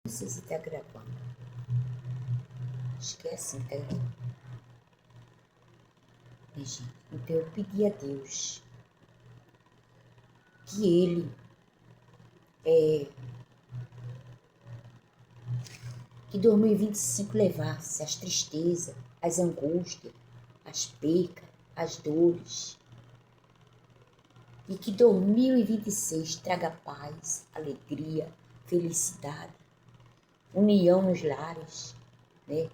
Não sei se está gravando. Acho que é assim, tá gravando. Gente, então eu pedi a Deus que Ele que 2025 levasse as tristezas, as angústias, as percas, as dores. E que 2026 traga paz, alegria, felicidade, união nos lares, né?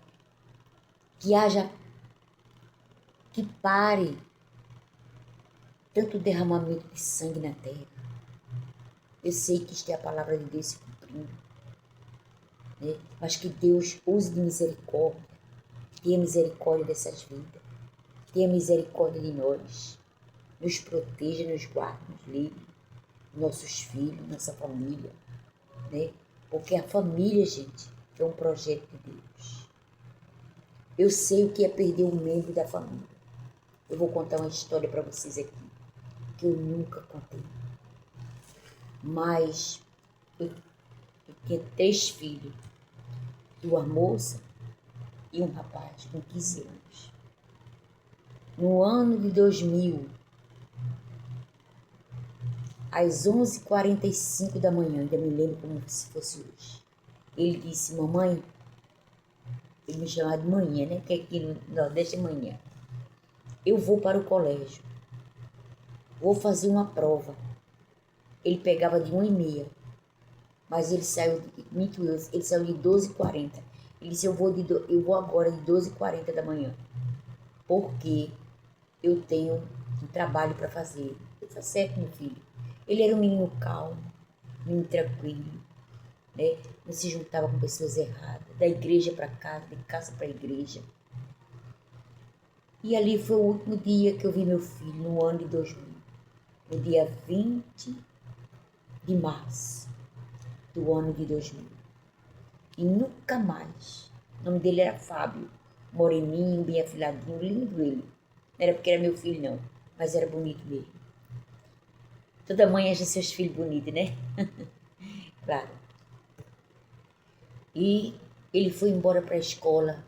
Que pare tanto derramamento de sangue na terra. Eu sei que isto é a palavra de Deus se cumprindo, né? Mas que Deus use de misericórdia, tenha misericórdia dessas vidas, tenha misericórdia de nós, nos proteja, nos guarde, nos livre, nossos filhos, nossa família, né? Porque a família, gente, é um projeto de Deus. Eu sei o que é perder um membro da família. Eu vou contar uma história para vocês aqui, que eu nunca contei. Mas eu tinha 3 filhos, 2 moças e um rapaz com 15 anos. No ano de 2000, às 11h45 da manhã, ainda me lembro como se fosse hoje, ele disse: mamãe, ele me chamava de manhã, né? Que aqui no Nordeste é manhã. Eu vou para o colégio, vou fazer uma prova. Ele pegava de 1h30, mas ele saiu de 12h40. Ele disse: eu vou agora de 12h40 da manhã, porque eu tenho um trabalho para fazer. Eu falei: certo, meu filho. Ele era um menino calmo, menino tranquilo, né? Não se juntava com pessoas erradas, da igreja para casa, de casa para igreja. E ali foi o último dia que eu vi meu filho, no ano de 2000, no dia 20 de março do ano de 2000. E nunca mais. O nome dele era Fábio, moreninho, bem afiladinho, lindo ele. Não era porque era meu filho, não, mas era bonito mesmo. Toda mãe acha seus filhos bonitos, né? Claro. E ele foi embora para a escola.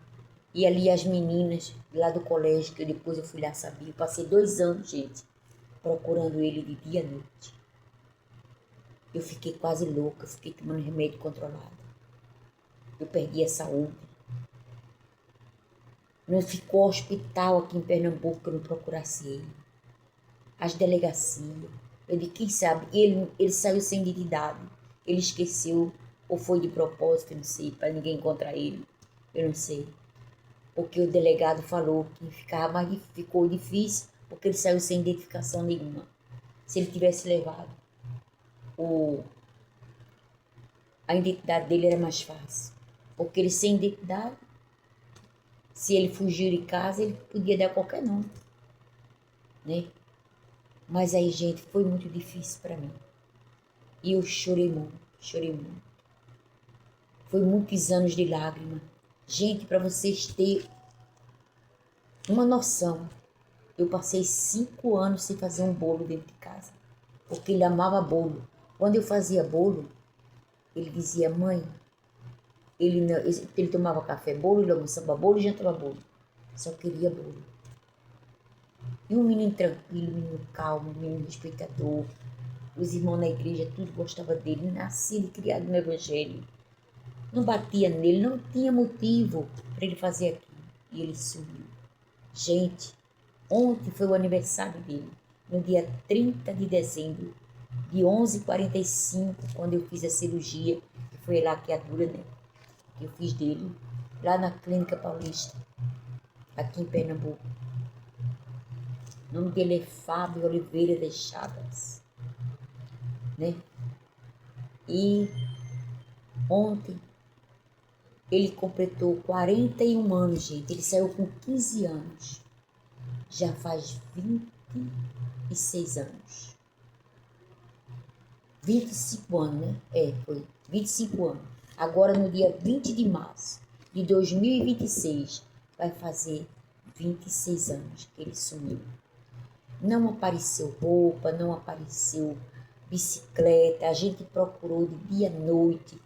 E ali as meninas lá do colégio, que depois eu fui lá saber. Eu passei 2 anos, gente, procurando ele de dia e noite. Eu fiquei quase louca, fiquei tomando remédio controlado. Eu perdi a saúde. Não ficou hospital aqui em Pernambuco que eu não procurasse ele. As delegacias. Eu disse: quem sabe? Ele saiu sem identidade. Ele esqueceu, ou foi de propósito, eu não sei, para ninguém encontrar ele. Eu não sei. Porque o delegado falou que ficou difícil, porque ele saiu sem identificação nenhuma. Se ele tivesse levado, a identidade dele era mais fácil. Porque ele sem identidade, se ele fugiu de casa, ele podia dar qualquer nome, né? Mas aí, gente, foi muito difícil para mim. E eu chorei muito, chorei muito. Foi muitos anos de lágrima. Gente, para vocês terem uma noção, eu passei 5 anos sem fazer um bolo dentro de casa, porque ele amava bolo. Quando eu fazia bolo, ele dizia: mãe, ele tomava café, bolo, ele almoçava bolo e jantava bolo. Só queria bolo. E um menino tranquilo, um menino calmo, um menino respeitador. Os irmãos na igreja, tudo gostava dele. Nascido e criado no evangelho. Não batia nele, não tinha motivo para ele fazer aquilo. E ele sumiu. Gente, ontem foi o aniversário dele, no dia 30 de dezembro, de 11h45, quando eu fiz a cirurgia, que foi a laqueadura, né? Que eu fiz dele, lá na Clínica Paulista, aqui em Pernambuco. O nome dele é Fábio Oliveira das Chagas, né? E ontem ele completou 41 anos, gente. Ele saiu com 15 anos. Já faz 26 anos. 25 anos, né? Foi 25 anos. Agora, no dia 20 de março de 2026, vai fazer 26 anos que ele sumiu. Não apareceu roupa, não apareceu bicicleta. A gente procurou de dia e noite.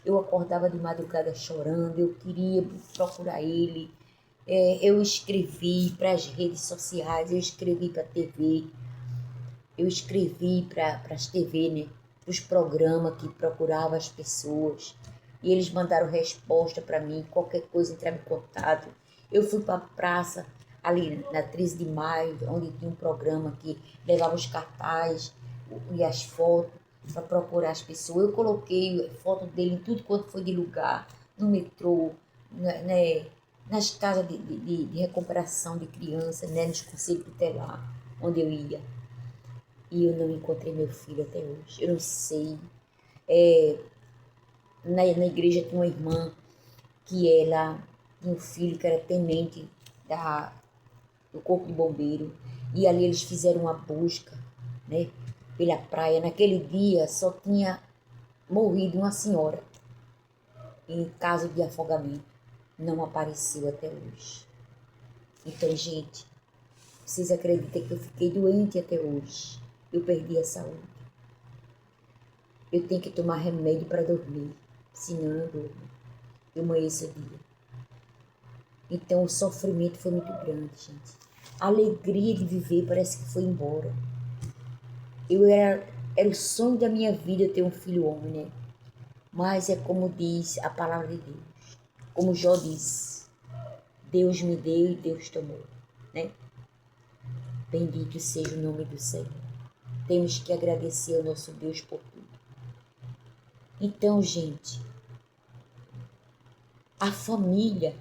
Eu acordava de madrugada chorando, eu queria procurar ele. Eu escrevi para as redes sociais, eu escrevi para a TV, eu escrevi para as TV, né? Para os programas que procuravam as pessoas. E eles mandaram resposta para mim, qualquer coisa entrava em contato. Eu fui para a praça, ali na 13 de maio, onde tinha um programa que levava os cartazes e as fotos para procurar as pessoas. Eu coloquei foto dele em tudo quanto foi de lugar, no metrô, né, nas casas de recuperação de crianças, né, nos conselhos tutelares, onde eu ia. E eu não encontrei meu filho até hoje. Eu não sei. Na igreja tinha uma irmã que ela tinha um filho que era tenente do corpo de bombeiro. E ali eles fizeram uma busca, né, pela praia. Naquele dia só tinha morrido uma senhora em caso de afogamento. Não apareceu até hoje. Então, gente, vocês acreditam que eu fiquei doente até hoje? Eu perdi a saúde. Eu tenho que tomar remédio para dormir, senão eu durmo. Eu amanheço o dia. Então o sofrimento foi muito grande, gente. A alegria de viver parece que foi embora. Era o sonho da minha vida ter um filho homem, né? Mas é como diz a palavra de Deus. Como Jó disse, Deus me deu e Deus tomou, né? Bendito seja o nome do Senhor. Temos que agradecer ao nosso Deus por tudo. Então, gente, a família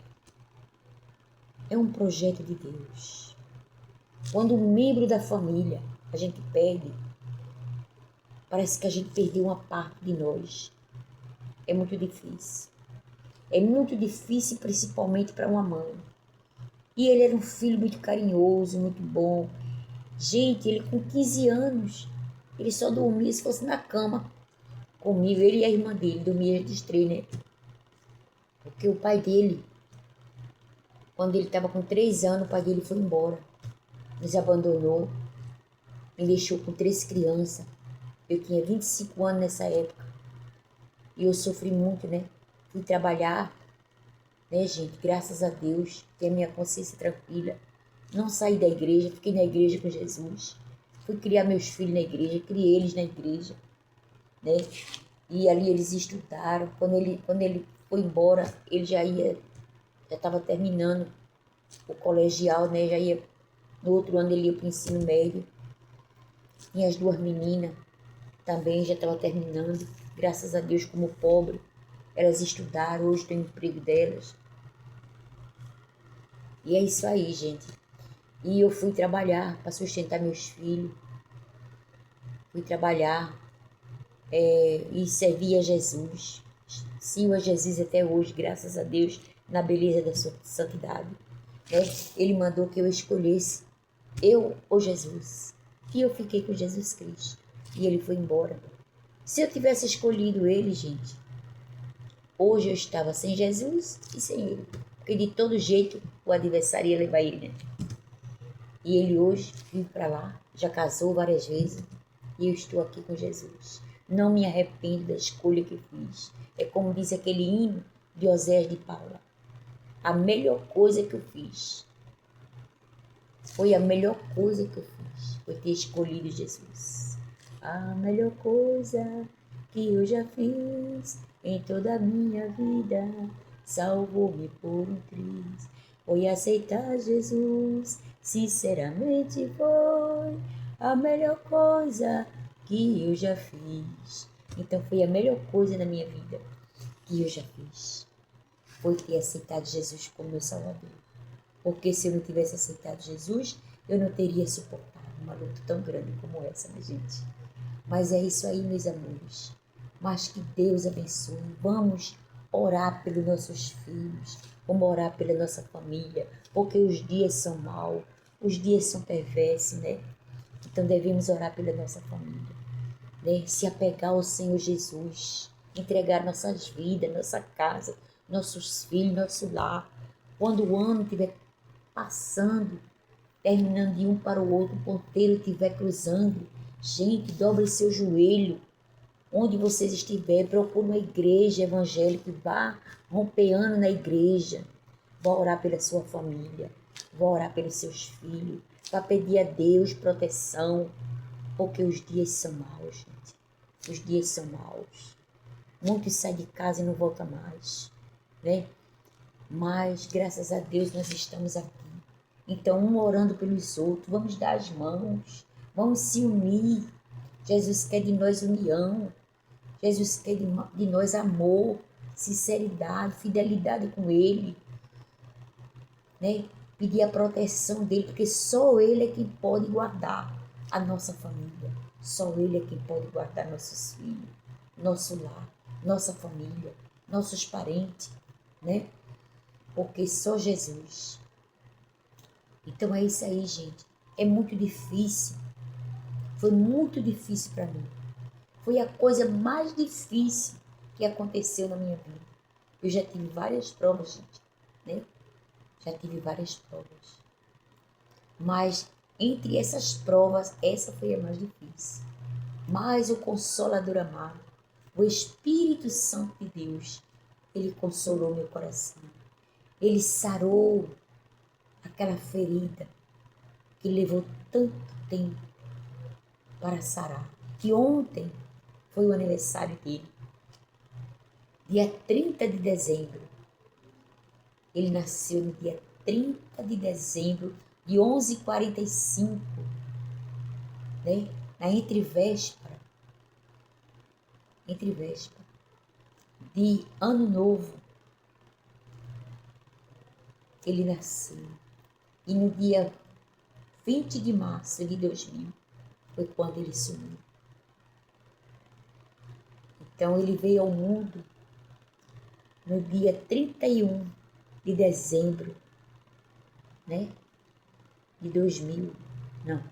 é um projeto de Deus. Quando um membro da família a gente perde, parece que a gente perdeu uma parte de nós. É muito difícil. É muito difícil, principalmente para uma mãe. E ele era um filho muito carinhoso, muito bom. Gente, ele com 15 anos, ele só dormia se fosse na cama comigo, ele e a irmã dele, dormia de três, né? Porque o pai dele, quando ele estava com 3 anos, o pai dele foi embora. Nos abandonou, me deixou com 3 crianças. Eu tinha 25 anos nessa época. E eu sofri muito, né? Fui trabalhar, né, gente? Graças a Deus, tenho a minha consciência tranquila. Não saí da igreja, fiquei na igreja com Jesus. Fui criar meus filhos na igreja, criei eles na igreja, né? E ali eles estudaram. Quando ele foi embora, ele já estava terminando o colegial, né? Já ia, no outro ano ele ia para o ensino médio. Tinha as 2 meninas, também já estava terminando. Graças a Deus, como pobre, elas estudaram, hoje tem o emprego delas. E é isso aí, gente. E eu fui trabalhar para sustentar meus filhos. Fui trabalhar e servir a Jesus. Sigo a Jesus até hoje, graças a Deus, na beleza da sua santidade. Né? Ele mandou que eu escolhesse eu ou Jesus. E eu fiquei com Jesus Cristo. E ele foi embora. Se eu tivesse escolhido ele, gente, hoje eu estava sem Jesus e sem ele. Porque de todo jeito o adversário ia levar ele, né? E ele hoje vive para lá, já casou várias vezes e eu estou aqui com Jesus. Não me arrependo da escolha que fiz. É como diz aquele hino de Oséias de Paula. A melhor coisa que eu fiz. Foi a melhor coisa que eu fiz. Foi ter escolhido Jesus. A melhor coisa que eu já fiz em toda a minha vida, salvou-me por um triz. Foi aceitar Jesus, sinceramente foi a melhor coisa que eu já fiz. Então foi a melhor coisa na minha vida que eu já fiz. Foi ter aceitado Jesus como meu Salvador. Porque se eu não tivesse aceitado Jesus, eu não teria suportado uma luta tão grande como essa, né, gente? Mas é isso aí, meus amores. Mas que Deus abençoe. Vamos orar pelos nossos filhos. Vamos orar pela nossa família. Porque os dias são maus. Os dias são perversos, né? Então devemos orar pela nossa família. Né? Se apegar ao Senhor Jesus. Entregar nossas vidas, nossa casa, nossos filhos, nosso lar. Quando o ano estiver passando, terminando de um para o outro, o ponteiro estiver cruzando, gente, dobre seu joelho, Onde vocês estiverem, procure uma igreja evangélica e vá rompeando na igreja. Vá orar pela sua família, vá orar pelos seus filhos, vá pedir a Deus proteção, porque os dias são maus, gente. Os dias são maus. Muitos saem de casa e não voltam mais, né? Mas, graças a Deus, nós estamos aqui. Então, um orando pelos outros, vamos dar as mãos, vamos se unir. Jesus quer de nós união, Jesus quer de nós amor, sinceridade, fidelidade com Ele, né? Pedir a proteção dEle, porque só Ele é quem pode guardar a nossa família, só Ele é quem pode guardar nossos filhos, nosso lar, nossa família, nossos parentes, né? Porque só Jesus. Então é isso aí, gente. É muito difícil. Foi muito difícil para mim. Foi a coisa mais difícil que aconteceu na minha vida. Eu já tive várias provas, gente, né? Já tive várias provas. Mas entre essas provas, essa foi a mais difícil. Mas o Consolador amado, o Espírito Santo de Deus, ele consolou meu coração. Ele sarou aquela ferida que levou tanto tempo para sarar. Que ontem foi o aniversário dele. Dia 30 de dezembro. Ele nasceu no dia 30 de dezembro de 11h45, né? Na entrevéspera de Ano Novo. Ele nasceu. E no dia 20 de março de 2000 foi quando ele sumiu. Então ele veio ao mundo no dia 31 de dezembro, né? De 2000, não,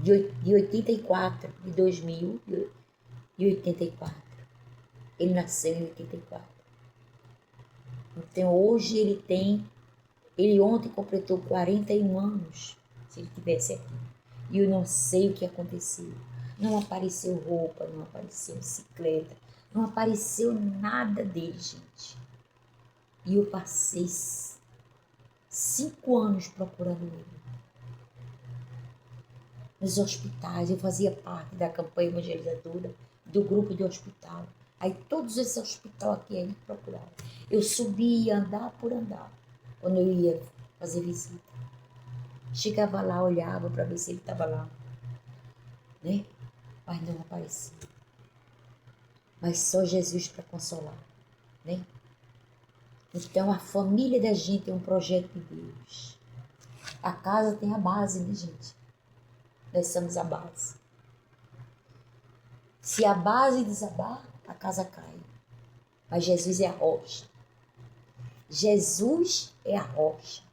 de 84, de 2084. Ele nasceu em 84. Então hoje ele ontem completou 41 anos, se ele estivesse aqui. E eu não sei o que aconteceu. Não apareceu roupa, não apareceu bicicleta, não apareceu nada dele, gente. E eu passei 5 anos procurando ele. Nos hospitais, eu fazia parte da campanha evangelizadora do grupo de hospital. Aí todos esses hospitais aqui aí procuravam. Eu subia andar por andar, quando eu ia fazer visita. Chegava lá, olhava para ver se ele estava lá, né? Mas não aparecia. Mas só Jesus para consolar, né? Então a família da gente é um projeto de Deus. A casa tem a base, né, gente? Nós somos a base. Se a base desabar, a casa cai. Mas Jesus é a rocha. Jesus é a rocha.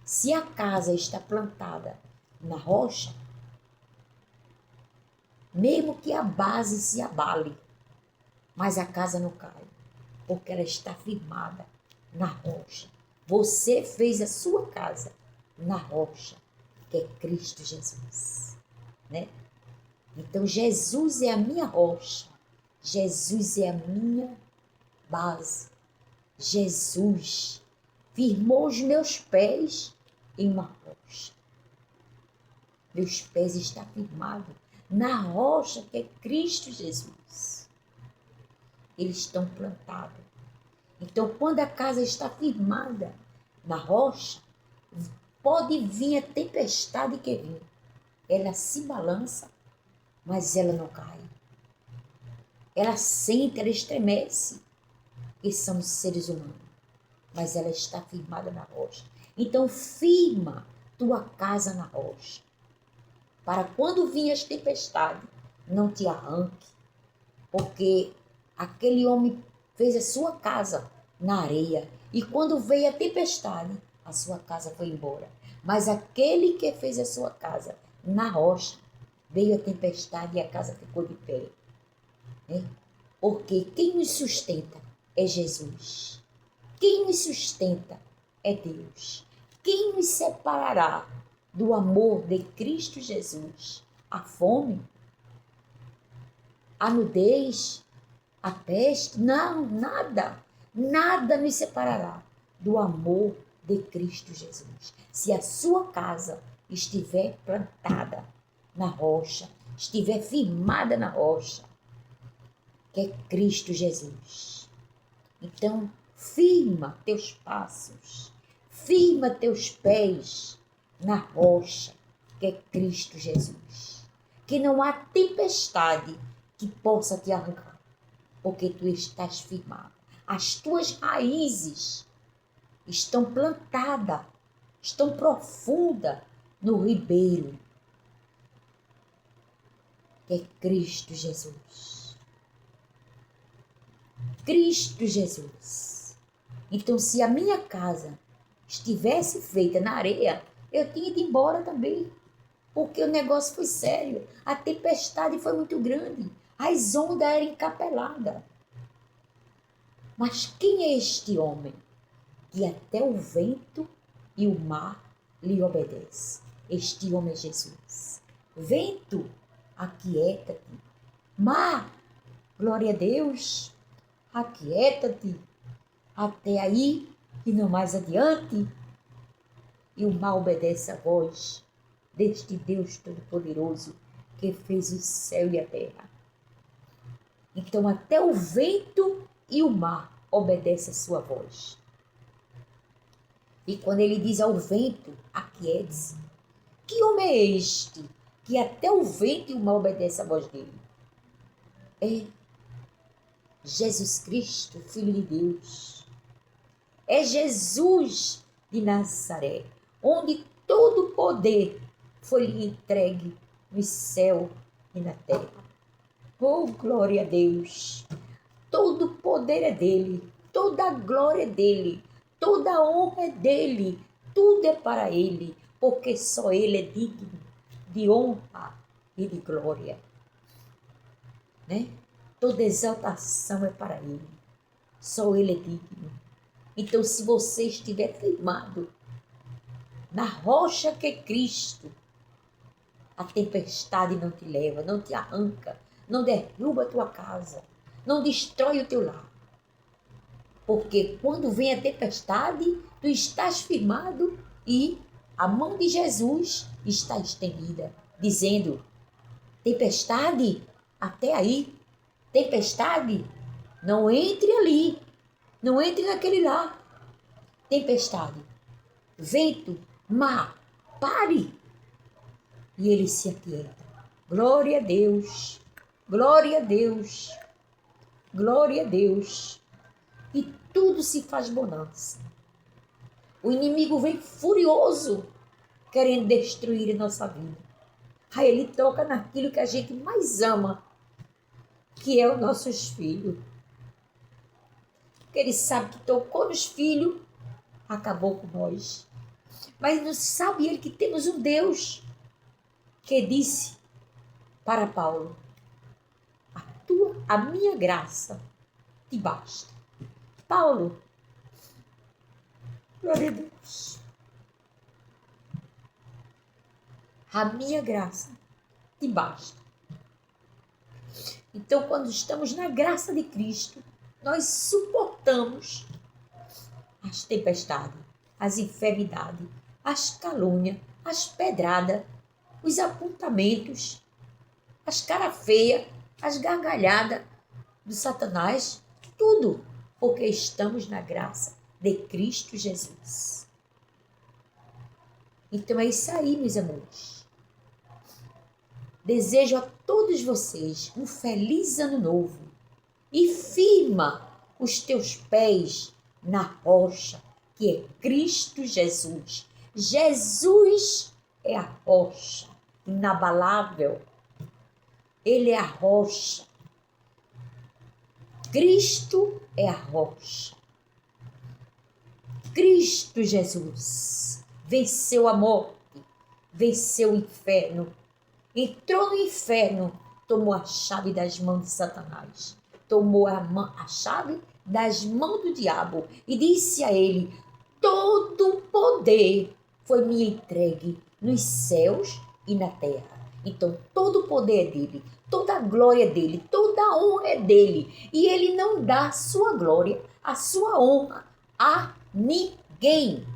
Se a casa está plantada na rocha, mesmo que a base se abale, mas a casa não cai, porque ela está firmada na rocha. Você fez a sua casa na rocha, que é Cristo Jesus, né? Então Jesus é a minha rocha, Jesus é a minha base. Jesus firmou os meus pés em uma rocha. Meus pés estão firmados na rocha que é Cristo Jesus. Eles estão plantados. Então, quando a casa está firmada na rocha, pode vir a tempestade que vir. Ela se balança, mas ela não cai. Ela sente, ela estremece. E somos seres humanos. Mas ela está firmada na rocha. Então, firma tua casa na rocha. Para quando vir as tempestades, não te arranque. Porque aquele homem fez a sua casa na areia. E quando veio a tempestade, a sua casa foi embora. Mas aquele que fez a sua casa na rocha, veio a tempestade e a casa ficou de pé. Né? Porque quem nos sustenta é Jesus. Quem nos sustenta é Deus. Quem nos separará do amor de Cristo Jesus? A fome? a nudez, a peste. Não, nada. Nada nos separará do amor de Cristo Jesus. Se a sua casa estiver plantada na rocha, estiver firmada na rocha, que é Cristo Jesus. Então, firma teus passos, firma teus pés na rocha, que é Cristo Jesus. Que não há tempestade que possa te arrancar, porque tu estás firmado. As tuas raízes estão plantadas, estão profundas no ribeiro, que é Cristo Jesus. Cristo Jesus. Então, se a minha casa estivesse feita na areia, eu tinha ido embora também, porque o negócio foi sério. A tempestade foi muito grande, as ondas eram encapeladas. Mas quem é este homem que até o vento e o mar lhe obedecem? Este homem é Jesus. Vento, aquieta-te. Mar, glória a Deus, aquieta-te. Até aí e não mais adiante. E o mar obedece a voz deste Deus Todo-Poderoso que fez o céu e a terra. Então até o vento e o mar obedecem a sua voz. E quando ele diz ao vento, aquiete-se, que homem é este que até o vento e o mar obedecem a voz dele? É Jesus Cristo, Filho de Deus. É Jesus de Nazaré, onde todo o poder foi lhe entregue no céu e na terra. Oh, glória a Deus! Todo o poder é dele, toda a glória é dele, toda a honra é dele, tudo é para ele, porque só ele é digno de honra e de glória. Né? Toda exaltação é para ele, só ele é digno. Então, se você estiver firmado na rocha que é Cristo, a tempestade não te leva, não te arranca, não derruba a tua casa, não destrói o teu lar. Porque quando vem a tempestade, tu estás firmado e a mão de Jesus está estendida, dizendo: tempestade, até aí. Tempestade, não entre ali, não entre naquele lar. Tempestade, vento, mar, pare. E ele se aquieta. Glória a Deus, glória a Deus, glória a Deus. E tudo se faz bonança. O inimigo vem furioso, querendo destruir a nossa vida. Aí ele toca naquilo que a gente mais ama, que é os nossos filhos. Porque ele sabe que tocou nos filhos, acabou com nós. Mas não sabe ele que temos um Deus que disse para Paulo: a minha graça te basta. Paulo, glória a Deus. A minha graça te basta. Então, quando estamos na graça de Cristo, nós suportamos as tempestades, as enfermidades, as calúnias, as pedradas, os apontamentos, as cara feias, as gargalhadas do Satanás, tudo, porque estamos na graça de Cristo Jesus. Então é isso aí, meus amores. Desejo a todos vocês um feliz ano novo e firma os teus pés na rocha, que é Cristo Jesus. Jesus é a rocha inabalável. Ele é a rocha. Cristo é a rocha. Cristo Jesus venceu a morte, venceu o inferno, entrou no inferno, tomou a chave das mãos de Satanás, tomou a chave das mãos do diabo e disse a ele: todo o poder foi me entregue nos céus e na terra. Então todo o poder é dele, toda a glória dele, toda a honra é dele. E ele não dá a sua glória, a sua honra a ninguém.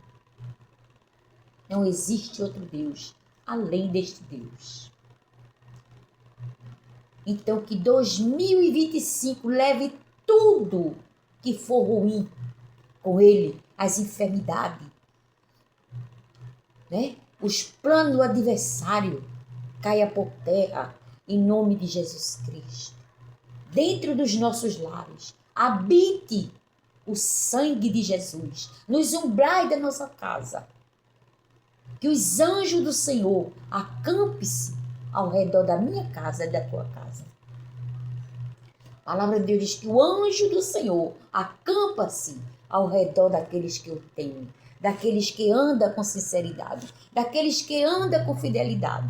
Não existe outro Deus além deste Deus. Então que 2025 leve tudo que for ruim com ele, as enfermidades, né? Os planos do adversário caia por terra em nome de Jesus Cristo. Dentro dos nossos lares, habite o sangue de Jesus nos umbrais da nossa casa. Que os anjos do Senhor acampem-se ao redor da minha casa e da tua casa. A palavra de Deus diz que o anjo do Senhor acampa-se ao redor daqueles que o temem, daqueles que andam com sinceridade, daqueles que andam com fidelidade.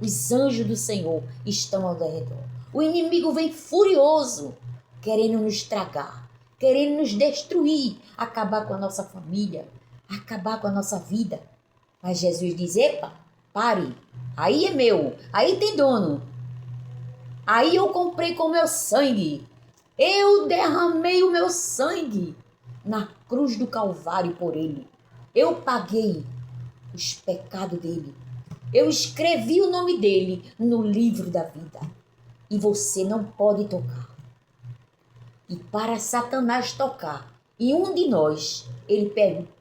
Os anjos do Senhor estão ao redor. O inimigo vem furioso, querendo nos tragar, querendo nos destruir, acabar com a nossa família, acabar com a nossa vida. Mas Jesus diz, epa, pare, aí é meu, aí tem dono. Aí eu comprei com meu sangue. Eu derramei o meu sangue na cruz do Calvário por ele. Eu paguei os pecados dele. Eu escrevi o nome dele no livro da vida. E você não pode tocar. E para Satanás tocar em um de nós, ele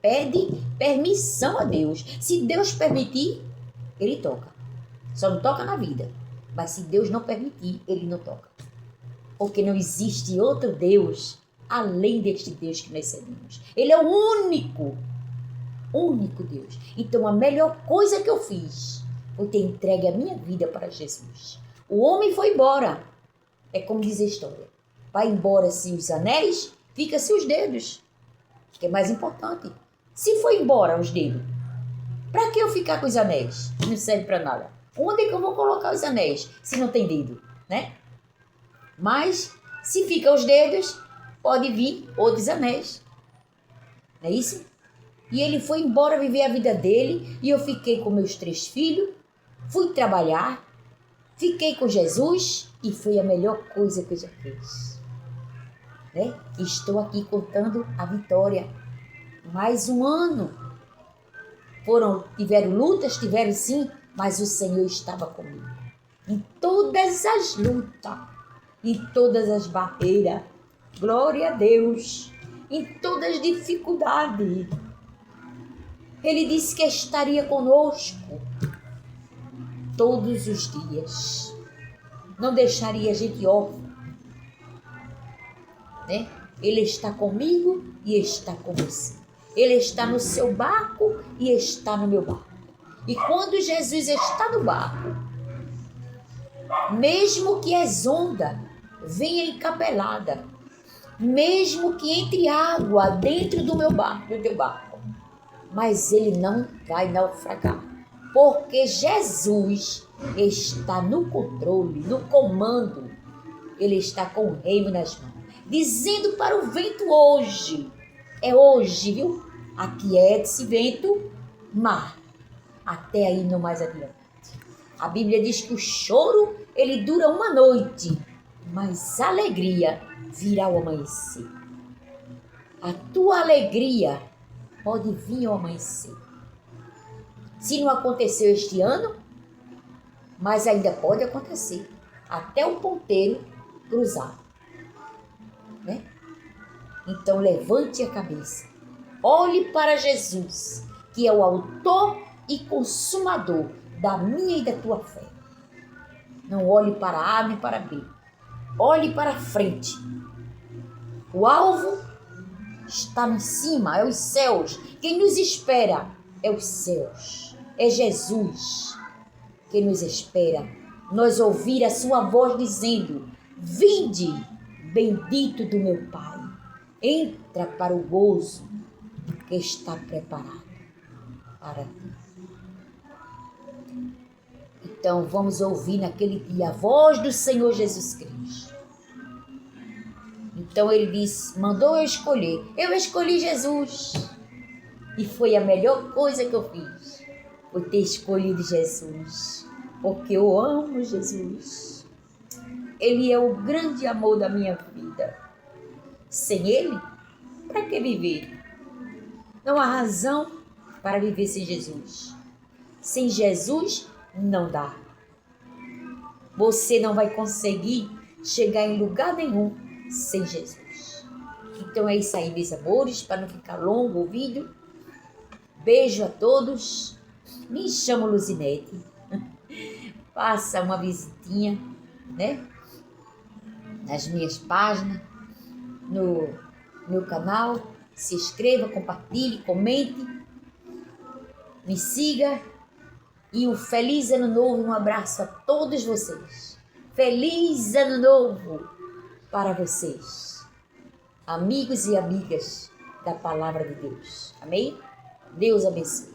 pede permissão a Deus. Se Deus permitir, ele toca. Só não toca na vida. Mas se Deus não permitir, ele não toca. Porque não existe outro Deus além deste Deus que nós servimos. Ele é o único Deus. Então a melhor coisa que eu fiz foi ter entregue a minha vida para Jesus. O homem foi embora. É como diz a história. Vai embora-se os anéis, fica-se os dedos. Que é mais importante. Se foi embora os dedos, para que eu ficar com os anéis? Não serve para nada. Onde é que eu vou colocar os anéis se não tem dedo, né? Mas se fica os dedos, pode vir outros anéis. Não é isso? E ele foi embora viver a vida dele e eu fiquei com meus 3 filhos, fui trabalhar, fiquei com Jesus e foi a melhor coisa que eu já fiz. Né? Estou aqui contando a vitória. Mais um ano. Tiveram lutas, tiveram sim, mas o Senhor estava comigo. Em todas as lutas, em todas as barreiras, glória a Deus, em todas as dificuldades. Ele disse que estaria conosco todos os dias. Não deixaria a gente órfão. Né? Ele está comigo e está com você. Ele está no seu barco e está no meu barco. E quando Jesus está no barco, mesmo que as ondas venham encapeladas, mesmo que entre água dentro do meu barco, do teu barco, mas ele não vai naufragar, porque Jesus está no controle, no comando. Ele está com o reino nas mãos, dizendo para o vento hoje, é hoje, viu? Aquiete-se vento, mar, até aí não mais adiante. A Bíblia diz que o choro, ele dura uma noite, mas a alegria virá ao amanhecer. A tua alegria pode vir ao amanhecer. Se não aconteceu este ano, mas ainda pode acontecer, até o ponteiro cruzar. Né? Então levante a cabeça, olhe para Jesus, que é o autor e consumador da minha e da tua fé. Não olhe para A nem para B, olhe para frente. O alvo está em cima, é os céus. Quem nos espera é os céus, é Jesus que nos espera. Nós ouvir a sua voz dizendo, vinde, bendito do meu Pai, entra para o gozo que está preparado para ti. Então vamos ouvir naquele dia a voz do Senhor Jesus Cristo. Então ele disse, mandou eu escolher. Eu escolhi Jesus. E foi a melhor coisa que eu fiz. Foi ter escolhido Jesus. Porque eu amo Jesus. Ele é o grande amor da minha vida. Sem Ele, para que viver? Não há razão para viver sem Jesus. Sem Jesus, não dá. Você não vai conseguir chegar em lugar nenhum sem Jesus. Então é isso aí, meus amores, para não ficar longo o vídeo. Beijo a todos. Me chamo Luzinete. Faça uma visitinha, né? Nas minhas páginas, no meu canal. Se inscreva, compartilhe, comente. Me siga. E um feliz ano novo. Um abraço a todos vocês. Feliz ano novo para vocês. Amigos e amigas da Palavra de Deus. Amém? Deus abençoe.